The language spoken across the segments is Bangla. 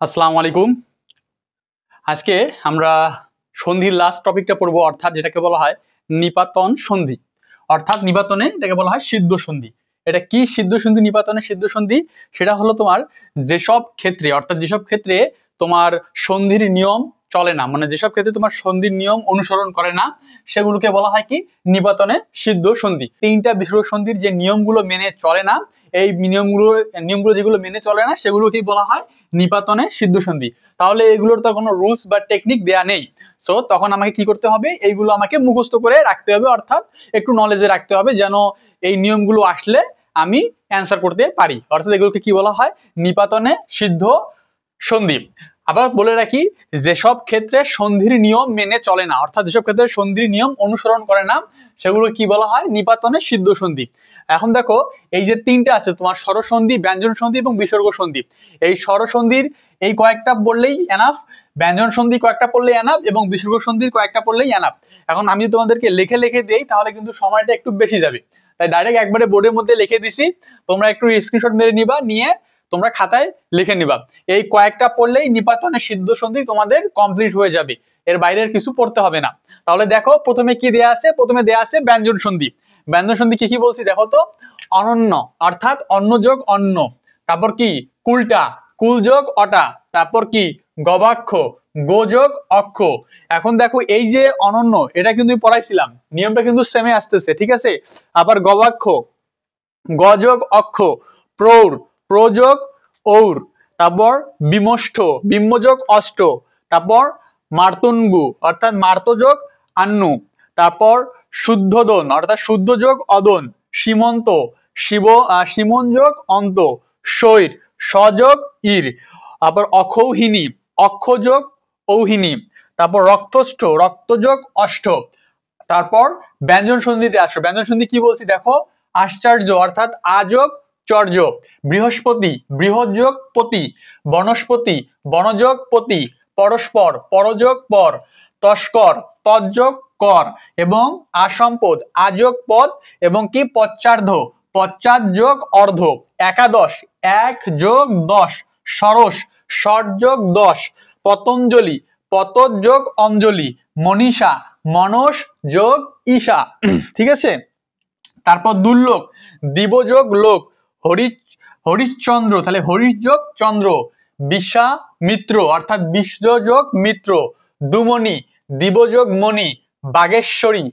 আসসালামু আলাইকুম। আজকে আমরা সন্ধির লাস্ট টপিকটা পড়বো, অর্থাৎ যেটাকে বলা হয় নিপাতন সন্ধি। অর্থাৎ নিপাতনে এটাকে বলা হয় সিদ্ধ সন্ধি। এটা কি সিদ্ধ সন্ধি, নিপাতনে সিদ্ধ সন্ধি? সেটা হলো তোমার যেসব ক্ষেত্রে, অর্থাৎ যেসব ক্ষেত্রে তোমার সন্ধির নিয়ম চলে না, মানে যেসব ক্ষেত্রে তোমার সন্ধির নিয়ম অনুসরণ করে না, সেগুলোকে বলা হয় কি নিপাতনে সিদ্ধ সন্ধি। তিনটা বিসর্গ সন্ধির যে নিয়মগুলো মেনে চলে না, এই নিয়মগুলো যেগুলো মেনে চলে না সেগুলোকেই বলা হয় নিপাতনে সিদ্ধ সন্ধি। তাহলে এগুলোর তো কোনো রুলস বা টেকনিক দেয়া নেই। সো তখন আমাকে কি করতে হবে? এইগুলো আমাকে মুখস্থ করে রাখতে হবে, অর্থাৎ একটু নলেজে রাখতে হবে, যেন এই নিয়মগুলো আসলে আমি অ্যান্সার করতে পারি। অর্থাৎ এগুলোকে কি বলা হয়? নিপাতনে সিদ্ধ সন্ধি। আবার বলে রাখি, যেসব ক্ষেত্রে সন্ধির নিয়ম মেনে চলে না, অর্থাৎ যেসব ক্ষেত্রে সন্ধির নিয়ম অনুসরণ করে না, সেগুলো কি বলা হয়? নিপাতনে সিদ্ধ সন্ধি। এখন দেখো, এই যে তিনটা আছে তোমার, স্বরসন্ধি, ব্যঞ্জন সন্ধি এবং বিসর্গ সন্ধি। এই স্বরসন্ধির এই কয়েকটা বললেই এনাফ, ব্যঞ্জন সন্ধি কয়েকটা পড়লেই এনাফ, এবং বিসর্গ সন্ধির কয়েকটা পড়লেই এনাফ। এখন আমি তোমাদেরকে লিখে লিখে দেই, তাহলে কিন্তু সময়টা একটু বেশি যাবে, তাই ডাইরেক্ট একবারে বোর্ডের মধ্যে লিখে দিছি। তোমরা একটু স্ক্রিনশট মেরে নিবা, নিয়ে তোমরা খাতায় লিখে নিবা। এই কয়েকটা পড়লেই নিপাতনে সিদ্ধ সন্ধি তোমাদের কমপ্লিট হয়ে যাবে, এর বাইরের কিছু পড়তে হবে না। তাহলে দেখো, প্রথমে কি দেয়া আছে? প্রথমে দেয়া আছে ব্যঞ্জন সন্ধি। ব্যঞ্জন সন্ধি কি কি বলছি দেখো তো। অনন্য, অর্থাৎ অন্ন যোগ অন্ন। তারপর কি? কুলটা, কুল যোগ অটা। তারপর কি? গবাক্ষ, গো যোগ অক্ষ। এখন দেখো, এই যে অনন্য, এটা কিন্তু পড়াইছিলাম, নিয়মটা কিন্তু সেমে আসতেছে, ঠিক আছে? আবার গবাক্ষ, গ যোগ অক্ষ। প্রৌঢ়, প্র যোগ ঔর। তারপর বিমষ্ঠ, বিম্ব যোগ অষ্ট। তারপর মার্তঙ্গু, অর্থাৎ মার্ত যোগ আন্নু। তারপর শুদ্ধোদন, অর্থাৎ শুদ্ধ যোগ অদন। সীমন্ত, সীমন যোগ অন্ত। শৈর, সযোগ ইর। তারপর অক্ষৌহিনী, অক্ষ যোগ ঔহিনী। তারপর রক্তষ্ঠ, রক্ত যোগ অষ্ট। তারপর ব্যঞ্জন সন্ধিতে আসো। ব্যঞ্জন সন্ধি কি বলছি দেখো। আশ্চর্য, অর্থাৎ আযোগ চর্য। বৃহস্পতি, বৃহৎ যোগ পতি। বনস্পতি, বনযোগ পতি। পরস্পর, পরযোগ পর। তস্কর, তৎযোগ কর। এবং আসম্পদ, আযোগ পদ। এবং কি? পশ্চার্ধ, পশ্চাৎ যোগ অর্ধ। একাদশ, এক যোগ দশ। সরস, ষট যোগ দশ। পতঞ্জলি, পতত যোগ অঞ্জলি। মনীষা, মনস যোগ ঈশা। ঠিক আছে? তারপর দুর্লোক, দিব যোগ লোক। হরিশ্চন্দ্র, তাহলে হরিশ যোগ চন্দ্র। বিশ্বামিত্র, অর্থাৎ বিশ্ব যোগ মিত্র। দুমণি, দিব যোগ মণি। বাগেশ্বরী,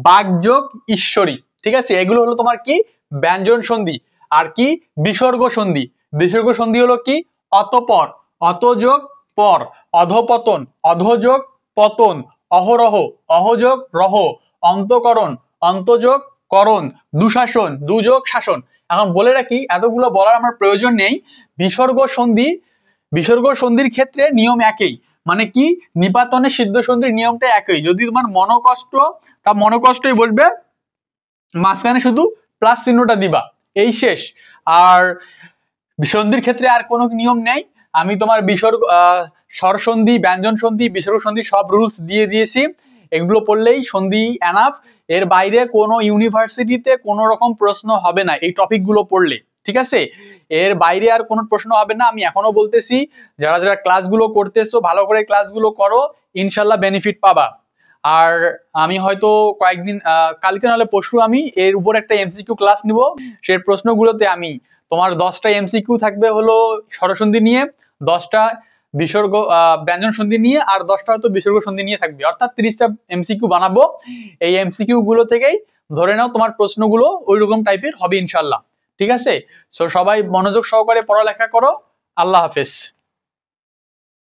বাগ যোগ ঈশ্বরী। ঠিক আছে? এগুলো হলো তোমার কি? ব্যঞ্জন সন্ধি। আর কি? বিসর্গ সন্ধি। বিসর্গ সন্ধি হলো কি? অতঃপর, অত যোগ পর। অধপতন, অধযোগ পতন। অহরহ, অহযোগ রহ। অন্তকরণ, অন্তযোগ করণ। দুঃশাসন, দুযোগ শাসন। এখন বলে রাখি, এতগুলো বলার আমার প্রয়োজন নেই। বিসর্গ সন্ধির ক্ষেত্রে নিয়ম একই, মানে কি? নিপাতনে সিদ্ধ সন্ধির নিয়মটা একই। যদি তোমার মনোকষ্ট, তা মনোকষ্টই বসবে, মাঝখানে শুধু প্লাস চিহ্নটা দিবা, এই শেষ। আর সন্ধির ক্ষেত্রে আর কোনো নিয়ম নেই। আমি তোমার স্বরসন্ধি, ব্যঞ্জন সন্ধি, বিসর্গ সন্ধি সব রুলস দিয়ে দিয়েছি। এগুলো পড়লেই সন্ধি এনাফ। এর বাইরে কোনো ইউনিভার্সিটিতে কোনো রকম প্রশ্ন হবে না এই টপিকগুলো পড়লে, ঠিক আছে? এর বাইরে আর কোনো প্রশ্ন হবে না। আমি এখনো বলতেছি, যারা যারা ক্লাসগুলো করতেছো ভালো করে ক্লাসগুলো করো, ইনশাল্লাহ বেনিফিট পাবা। আর আমি হয়তো কয়েকদিন, কালকে নাহলে পরশু, আমি এর উপর একটা এমসিকিউ ক্লাস নিব। সেই প্রশ্নগুলোতে আমি তোমার 10টা এমসিকিউ থাকবে হলো স্বরসন্ধি নিয়ে, 10টা বিসর্গ ব্যঞ্জন সন্ধি নিয়ে, আর 10টা হয়তো বিসর্গ সন্ধি নিয়ে থাকবে, অর্থাৎ 30টা এমসিকিউ বানাবো। এই এমসিকিউ গুলো থেকেই ধরে নাও তোমার প্রশ্নগুলো ওইরকম টাইপের হবে ইনশাল্লাহ। ঠিক আছে? সো সবাই মনোযোগ সহকারে পড়ালেখা করো। আল্লাহ হাফেজ।